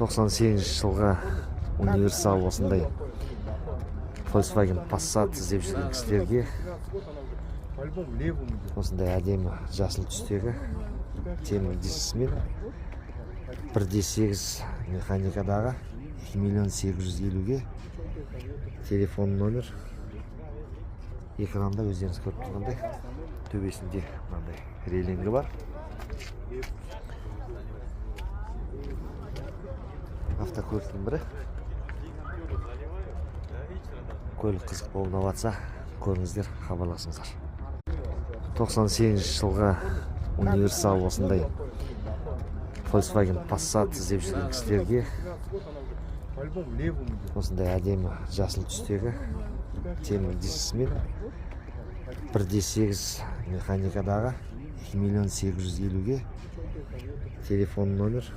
98 жылға универсал осындай Volkswagen Passat іздеп жүрген кісілерге осындай әдемі жасыл түстегі темір дискісімен 1.8 механикадағы 2.850.000-ге телефон номер экранда өздеріңіз көріп тұрғандай төбесінде мынандай рейлингі бар. Автокөліктің бірі. Көлік қызық болып жатса, көріңіздер, хабарласыңыздар. 98 жылға универсал осындай Volkswagen Passat іздеп жүрген кісілерге осындай әдемі жасыл түстегі темір дискісімен 1.8 механикадағы 2.850.000-ге телефон номер